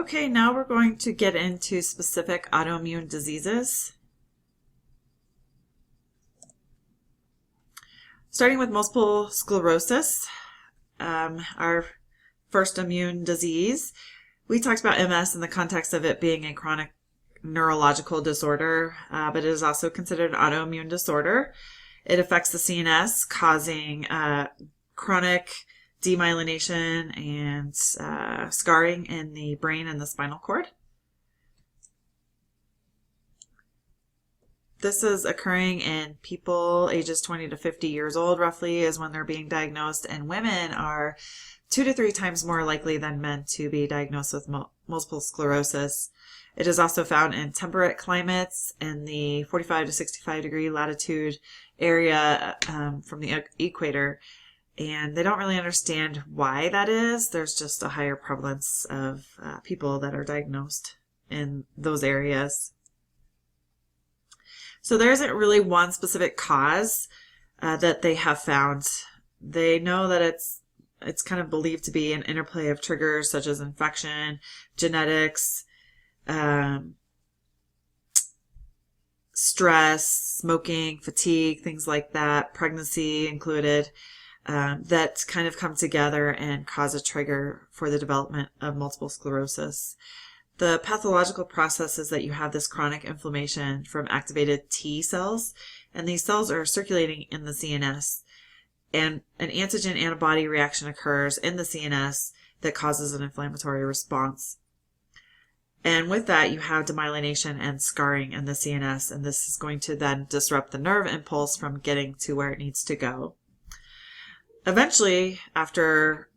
Okay, now we're going to get into specific autoimmune diseases. Starting with multiple sclerosis, our first immune disease. We talked about MS in the context of it being a chronic neurological disorder, but it is also considered an autoimmune disorder. It affects the CNS, causing chronic demyelination and scarring in the brain and the spinal cord. This is occurring in people ages 20 to 50 years old, roughly, is when they're being diagnosed, and women are 2 to 3 times more likely than men to be diagnosed with multiple sclerosis. It is also found in temperate climates in the 45 to 65 degree latitude area from the equator, and they don't really understand why that is. There's just a higher prevalence of people that are diagnosed in those areas. So there isn't really one specific cause that they have found. They know that it's kind of believed to be an interplay of triggers such as infection, genetics, stress, smoking, fatigue, things like that, pregnancy included, that kind of come together and cause a trigger for the development of multiple sclerosis. The pathological process is that you have this chronic inflammation from activated T cells, and these cells are circulating in the CNS, and an antigen-antibody reaction occurs in the CNS that causes an inflammatory response. And with that, you have demyelination and scarring in the CNS, and this is going to then disrupt the nerve impulse from getting to where it needs to go. Eventually, after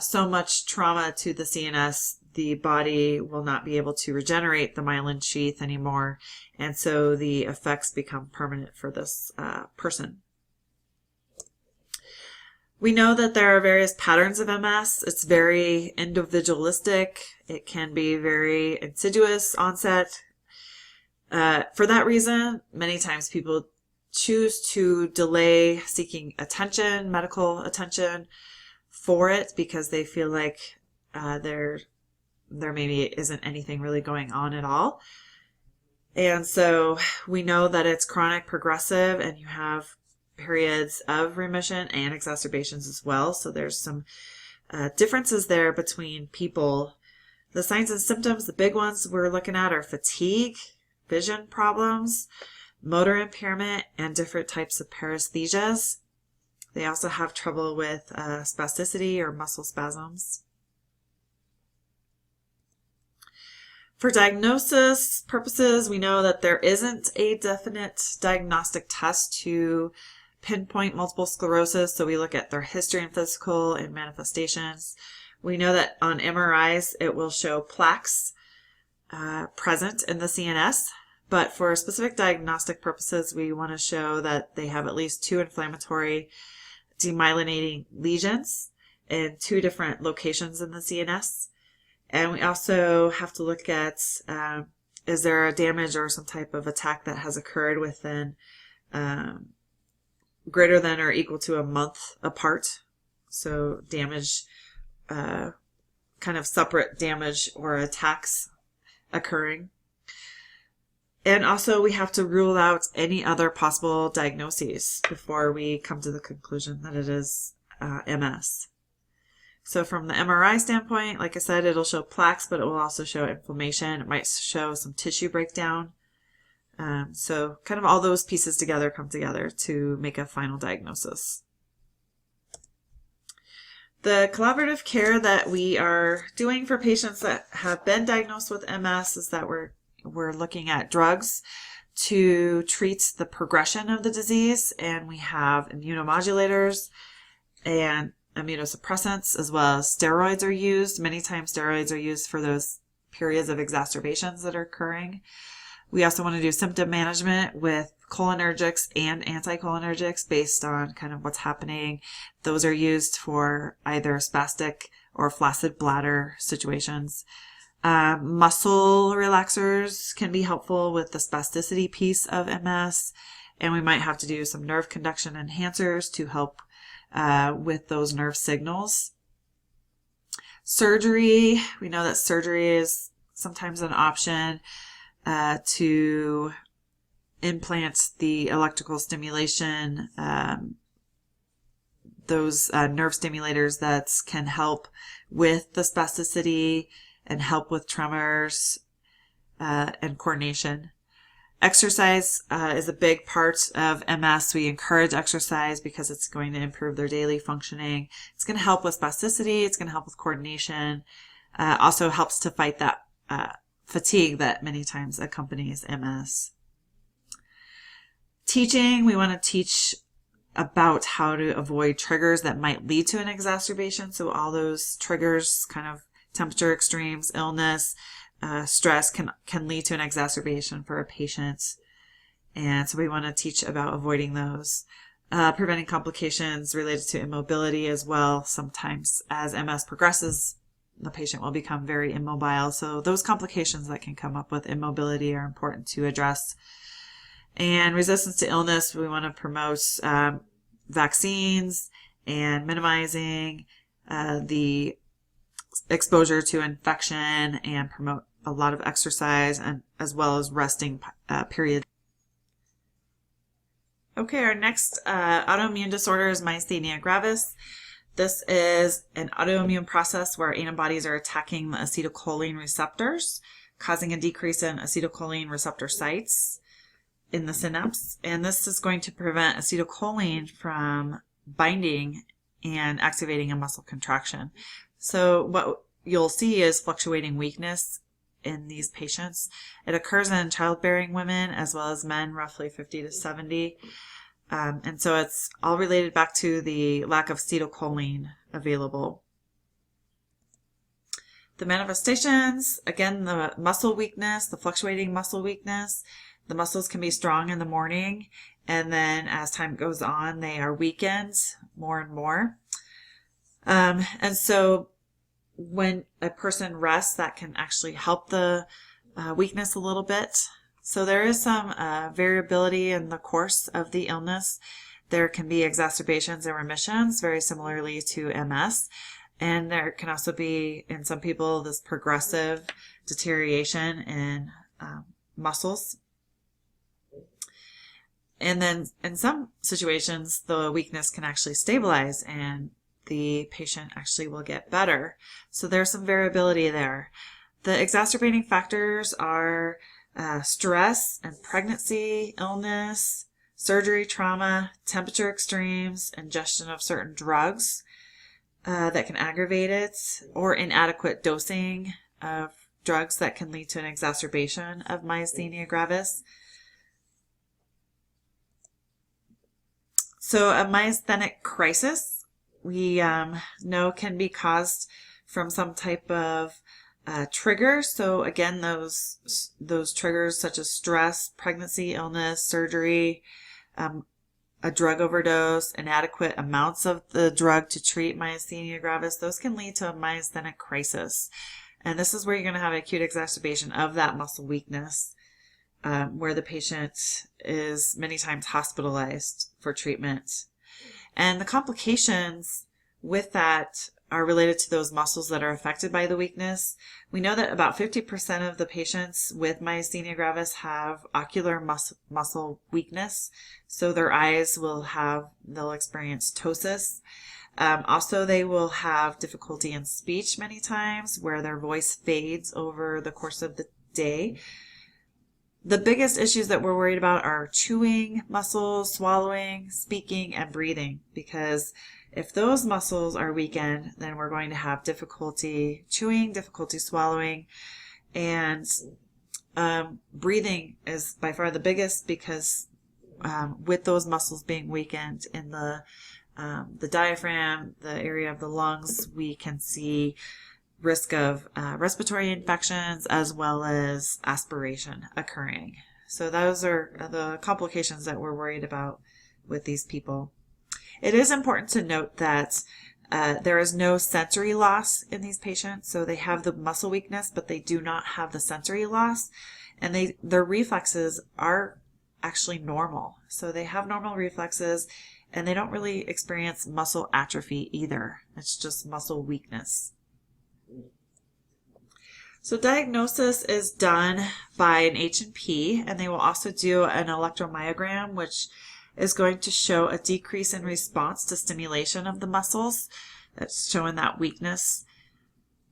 so much trauma to the CNS, the body will not be able to regenerate the myelin sheath anymore, and so the effects become permanent for this person. We know that there are various patterns of MS. It's very individualistic. It can be very insidious onset. For that reason, many times people choose to delay seeking attention, medical attention for it, because they feel like there maybe isn't anything really going on at all. And so we know that it's chronic, progressive, and you have periods of remission and exacerbations as well. So there's some differences there between people. The signs and symptoms, the big ones we're looking at are fatigue, vision problems, motor impairment, and different types of paresthesias. They also have trouble with spasticity or muscle spasms. For diagnosis purposes, we know that there isn't a definite diagnostic test to pinpoint multiple sclerosis, so we look at their history and physical and manifestations. We know that on MRIs, it will show plaques present in the CNS, but for specific diagnostic purposes, we want to show that they have at least 2 inflammatory demyelinating lesions in 2 different locations in the CNS. And we also have to look at, is there a damage or some type of attack that has occurred within greater than or equal to a month apart. So damage, kind of separate damage or attacks occurring. And also we have to rule out any other possible diagnoses before we come to the conclusion that it is MS. So from the MRI standpoint, like I said, it'll show plaques, but it will also show inflammation. It might show some tissue breakdown. So kind of all those pieces together come together to make a final diagnosis. The collaborative care that we are doing for patients that have been diagnosed with MS is that we're looking at drugs to treat the progression of the disease, and we have immunomodulators and immunosuppressants, as well as steroids are used. Many times steroids are used for those periods of exacerbations that are occurring. We also want to do symptom management with cholinergics and anticholinergics based on kind of what's happening. Those are used for either spastic or flaccid bladder situations. Muscle relaxers can be helpful with the spasticity piece of MS, and we might have to do some nerve conduction enhancers to help with those nerve signals. Surgery, we know that surgery is sometimes an option to implant the electrical stimulation, those nerve stimulators that can help with the spasticity and help with tremors and coordination. Exercise is a big part of MS. We encourage exercise because it's going to improve their daily functioning. It's going to help with spasticity. It's going to help with coordination. Also helps to fight that fatigue that many times accompanies MS. Teaching, we want to teach about how to avoid triggers that might lead to an exacerbation. So all those triggers, kind of temperature extremes, illness, stress can lead to an exacerbation for a patient. And so we want to teach about avoiding those. Preventing complications related to immobility as well. Sometimes as MS progresses, the patient will become very immobile. So those complications that can come up with immobility are important to address. And resistance to illness, we want to promote vaccines and minimizing the exposure to infection and promote a lot of exercise and as well as resting periods. Okay, our next autoimmune disorder is myasthenia gravis. This is an autoimmune process where antibodies are attacking the acetylcholine receptors, causing a decrease in acetylcholine receptor sites in the synapse. And this is going to prevent acetylcholine from binding and activating a muscle contraction. So what you'll see is fluctuating weakness in these patients. It occurs in childbearing women as well as men, roughly 50 to 70. And so it's all related back to the lack of acetylcholine available. The manifestations, again, the muscle weakness, the fluctuating muscle weakness. The muscles can be strong in the morning, and then as time goes on, they are weakened more and more. And so when a person rests, that can actually help the weakness a little bit. So there is some variability in the course of the illness. There can be exacerbations and remissions, very similarly to MS. And there can also be, in some people, this progressive deterioration in muscles. And then in some situations, the weakness can actually stabilize and the patient actually will get better. So there's some variability there. The exacerbating factors are stress and pregnancy, illness, surgery, trauma, temperature extremes, ingestion of certain drugs that can aggravate it, or inadequate dosing of drugs that can lead to an exacerbation of myasthenia gravis. So a myasthenic crisis, we know can be caused from some type of trigger. So again, those triggers such as stress, pregnancy, illness, surgery, a drug overdose, inadequate amounts of the drug to treat myasthenia gravis, those can lead to a myasthenic crisis. And this is where you're going to have acute exacerbation of that muscle weakness, where the patient is many times hospitalized for treatment. And the complications with that are related to those muscles that are affected by the weakness. We know that about 50% of the patients with myasthenia gravis have ocular muscle weakness. So their eyes they'll experience ptosis. Also, they will have difficulty in speech many times where their voice fades over the course of the day. The biggest issues that we're worried about are chewing muscles, swallowing, speaking, and breathing, because if those muscles are weakened, then we're going to have difficulty chewing, difficulty swallowing, and breathing is by far the biggest because with those muscles being weakened in the diaphragm, the area of the lungs, we can see risk of respiratory infections as well as aspiration occurring. So those are the complications that we're worried about with these people. It is important to note that there is no sensory loss in these patients. So they have the muscle weakness, but they do not have the sensory loss. And their reflexes are actually normal. So they have normal reflexes and they don't really experience muscle atrophy either. It's just muscle weakness. So diagnosis is done by an H&P, and they will also do an electromyogram, which is going to show a decrease in response to stimulation of the muscles. That's showing that weakness.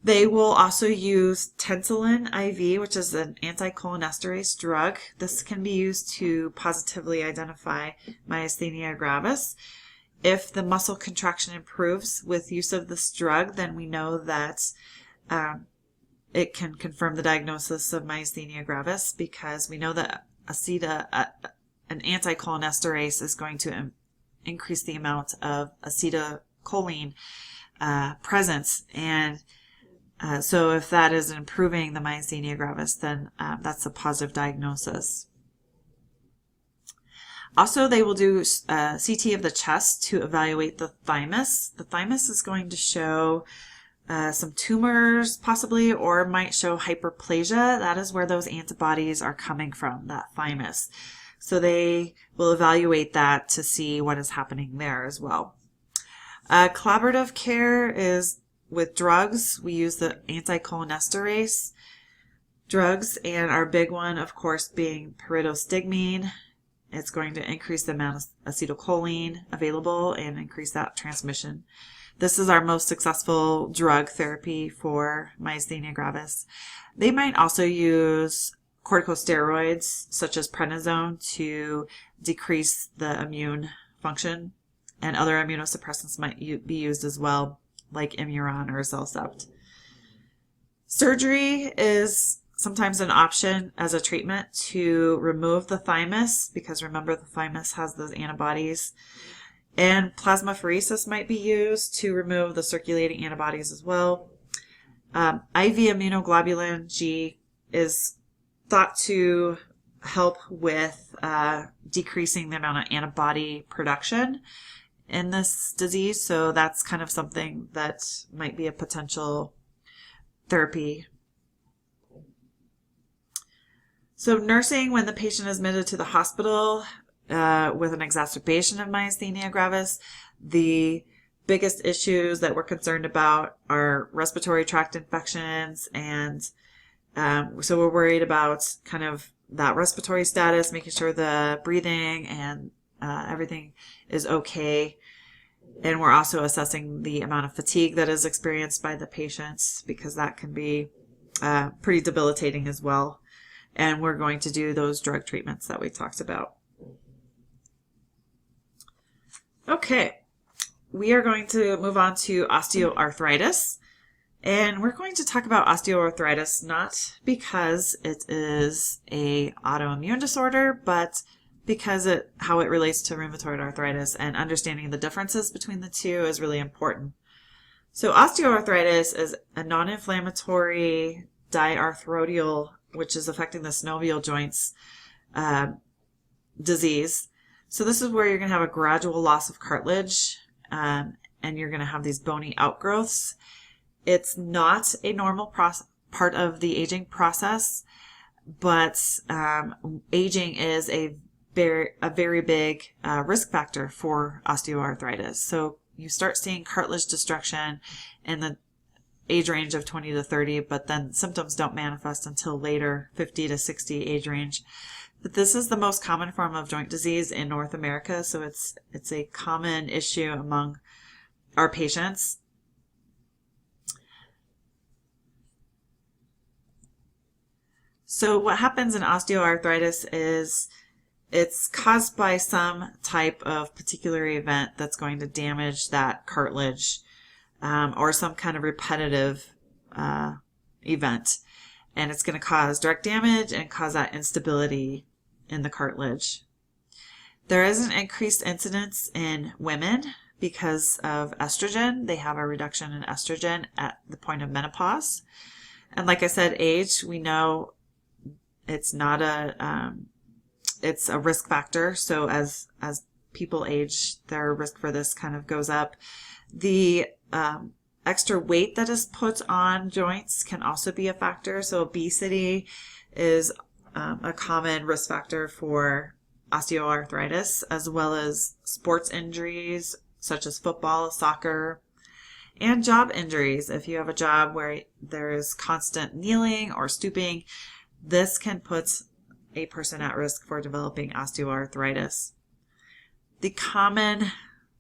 They will also use Tensilin IV, which is an anticholinesterase drug. This can be used to positively identify myasthenia gravis. If the muscle contraction improves with use of this drug, then we know that it can confirm the diagnosis of myasthenia gravis, because we know that an anticholinesterase is going to increase the amount of acetylcholine presence. And so if that is improving the myasthenia gravis, then that's a positive diagnosis. Also, they will do CT of the chest to evaluate the thymus. The thymus is going to show some tumors possibly, or might show hyperplasia. That is where those antibodies are coming from, that thymus. So they will evaluate that to see what is happening there as well. Collaborative care is with drugs. We use the anticholinesterase drugs, and our big one, of course, being pyridostigmine. It's going to increase the amount of acetylcholine available and increase that transmission. This is our most successful drug therapy for myasthenia gravis. They might also use corticosteroids such as prednisone to decrease the immune function, and other immunosuppressants might be used as well, like Imuron or Zellcept. Surgery is sometimes an option as a treatment to remove the thymus, because remember, the thymus has those antibodies. And plasmapheresis might be used to remove the circulating antibodies as well. IV immunoglobulin G is thought to help with decreasing the amount of antibody production in this disease. So that's kind of something that might be a potential therapy. So nursing when the patient is admitted to the hospital with an exacerbation of myasthenia gravis, the biggest issues that we're concerned about are respiratory tract infections, and so we're worried about kind of that respiratory status, making sure the breathing and everything is okay. And we're also assessing the amount of fatigue that is experienced by the patients, because that can be pretty debilitating as well. And we're going to do those drug treatments that we talked about. Okay, we are going to move on to osteoarthritis. And we're going to talk about osteoarthritis not because it is an autoimmune disorder, but because how it relates to rheumatoid arthritis, and understanding the differences between the two is really important. So osteoarthritis is a non-inflammatory diarthrodial, which is affecting the synovial joints, disease. So this is where you're going to have a gradual loss of cartilage, and you're going to have these bony outgrowths. It's not a normal part of the aging process, but aging is a very big risk factor for osteoarthritis. So you start seeing cartilage destruction in the age range of 20 to 30, but then symptoms don't manifest until later, 50 to 60 age range. But this is the most common form of joint disease in North America, so it's a common issue among our patients. So what happens in osteoarthritis is it's caused by some type of particular event that's going to damage that cartilage, or some kind of repetitive event. And it's going to cause direct damage and cause that instability in the cartilage. There is an increased incidence in women because of estrogen. They have a reduction in estrogen at the point of menopause. And like I said, age, we know it's not it's a risk factor. So as people age, their risk for this kind of goes up. The extra weight that is put on joints can also be a factor. So obesity is a common risk factor for osteoarthritis, as well as sports injuries such as football, soccer, And job injuries. If you have a job where there is constant kneeling or stooping, this can put a person at risk for developing osteoarthritis. The common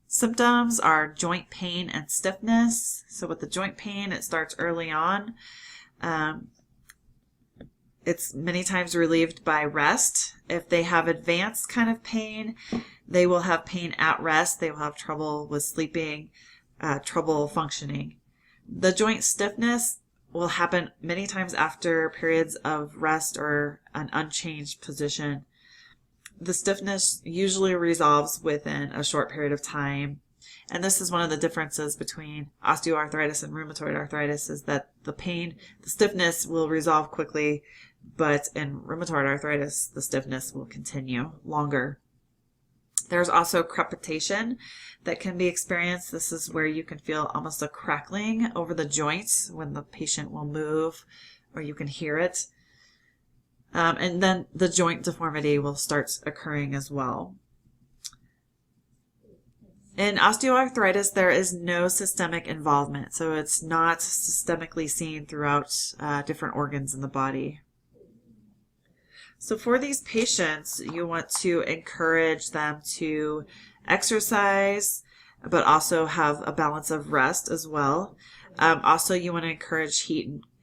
symptoms are joint pain and stiffness. So with the joint pain, it starts early on. It's many times relieved by rest. If they have advanced kind of pain, they will have pain at rest. They will have trouble with sleeping, trouble functioning. The joint stiffness will happen many times after periods of rest or an unchanged position. The stiffness usually resolves within a short period of time. And this is one of the differences between osteoarthritis and rheumatoid arthritis, is that the pain, the stiffness will resolve quickly, but in rheumatoid arthritis, the stiffness will continue longer. There's also crepitation that can be experienced. This is where you can feel almost a crackling over the joints when the patient will move, or you can hear it. And then the joint deformity will start occurring as well. In osteoarthritis, there is no systemic involvement, so it's not systemically seen throughout different organs in the body. So for these patients, you want to encourage them to exercise, but also have a balance of rest as well. Also, you want to encourage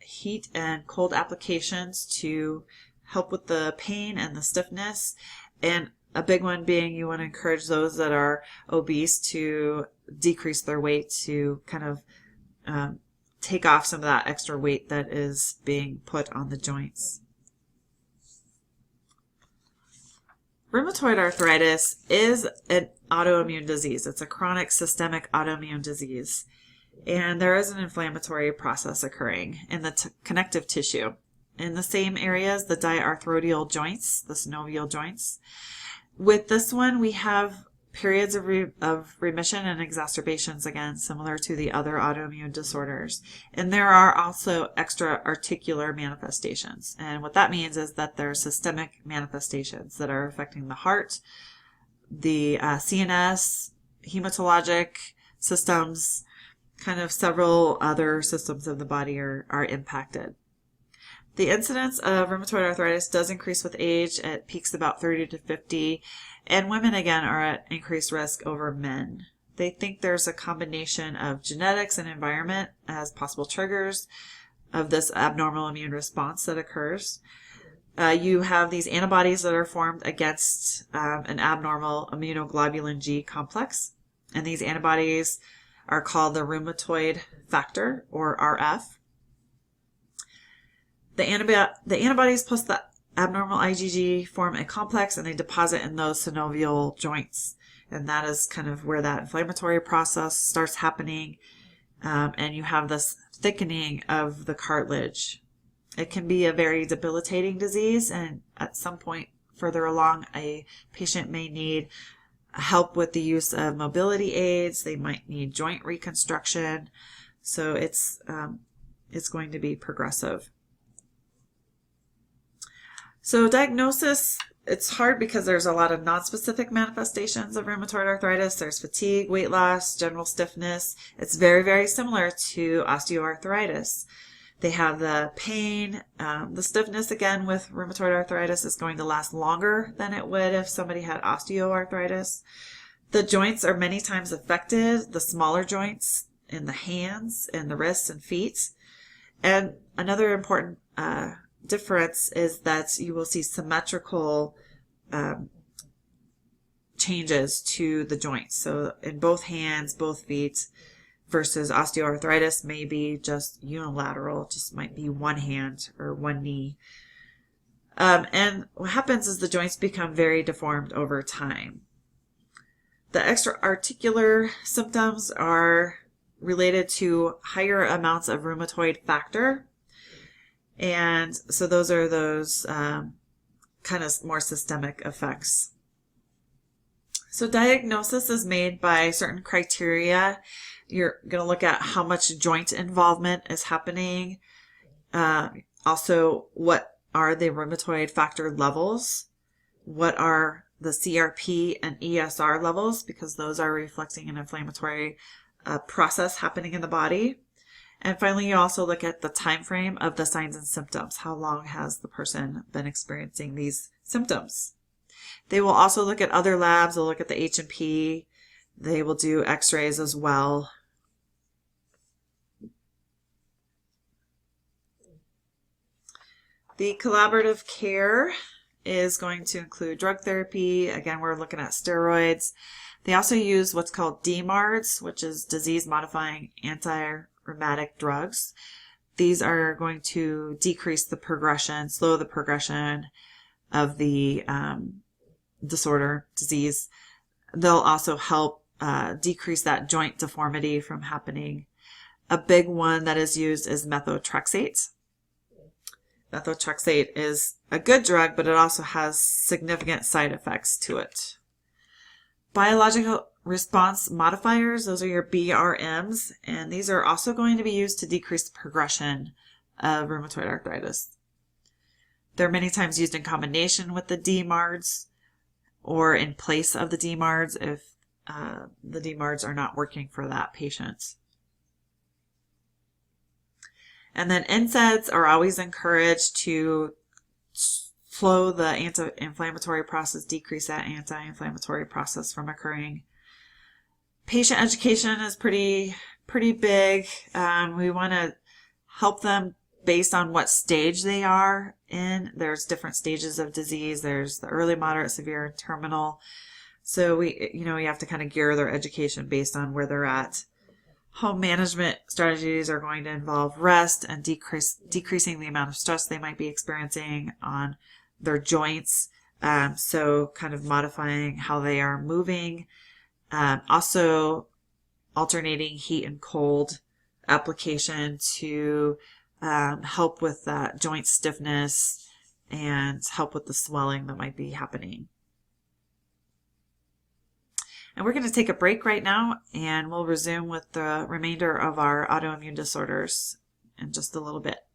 heat and cold applications to help with the pain and the stiffness. And a big one being, you want to encourage those that are obese to decrease their weight, to kind of take off some of that extra weight that is being put on the joints. Rheumatoid arthritis is an autoimmune disease. It's a chronic systemic autoimmune disease. And there is an inflammatory process occurring in the connective tissue. In the same areas, the diarthrodial joints, the synovial joints. With this one, we have periods of remission and exacerbations, again, similar to the other autoimmune disorders. And there are also extra articular manifestations. And what that means is that there are systemic manifestations that are affecting the heart, the CNS, hematologic systems, kind of several other systems of the body are impacted. The incidence of rheumatoid arthritis does increase with age. It peaks about 30 to 50, and women, again, are at increased risk over men. They think there's a combination of genetics and environment as possible triggers of this abnormal immune response that occurs. You have these antibodies that are formed against an abnormal immunoglobulin G complex, and these antibodies are called the rheumatoid factor, or RF. The antibodies plus the abnormal IgG form a complex, and they deposit in those synovial joints. And that is kind of where that inflammatory process starts happening. And you have this thickening of the cartilage. It can be a very debilitating disease, and at some point further along, a patient may need help with the use of mobility aids. They might need joint reconstruction. So it's going to be progressive. So diagnosis, it's hard because there's a lot of nonspecific manifestations of rheumatoid arthritis. There's fatigue, weight loss, general stiffness. It's very, very similar to osteoarthritis. They have the pain. The stiffness, again, with rheumatoid arthritis is going to last longer than it would if somebody had osteoarthritis. The joints are many times affected, the smaller joints in the hands and the wrists and feet. And another important difference is that you will see symmetrical changes to the joints. So in both hands, both feet, versus osteoarthritis may be just unilateral, just might be one hand or one knee. And what happens is the joints become very deformed over time. The extra articular symptoms are related to higher amounts of rheumatoid factor. And so those are those kind of more systemic effects. So diagnosis is made by certain criteria. You're going to look at how much joint involvement is happening. Also, what are the rheumatoid factor levels? What are the CRP and ESR levels? Because those are reflecting an inflammatory process happening in the body. And finally, you also look at the time frame of the signs and symptoms. How long has the person been experiencing these symptoms? They will also look at other labs. They'll look at the H&P. They will do x-rays as well. The collaborative care is going to include drug therapy. Again, we're looking at steroids. They also use what's called DMARDs, which is disease-modifying anti-rheumatic drugs. These are going to decrease the progression, slow the progression of the disease. They'll also help decrease that joint deformity from happening. A big one that is used is methotrexate. Methotrexate is a good drug, but it also has significant side effects to it. Biological response modifiers, those are your BRMs, and these are also going to be used to decrease the progression of rheumatoid arthritis. They're many times used in combination with the DMARDs or in place of the DMARDs if the DMARDs are not working for that patient. And then NSAIDs are always encouraged to slow the anti-inflammatory process, decrease that anti-inflammatory process from occurring. Patient education is pretty big. We want to help them based on what stage they are in. There's different stages of disease. There's the early, moderate, severe, and terminal. So we have to kind of gear their education based on where they're at. Home management strategies are going to involve rest and decreasing the amount of stress they might be experiencing on their joints. So kind of modifying how they are moving. Also alternating heat and cold application to help with that joint stiffness and help with the swelling that might be happening. And we're going to take a break right now, and we'll resume with the remainder of our autoimmune disorders in just a little bit.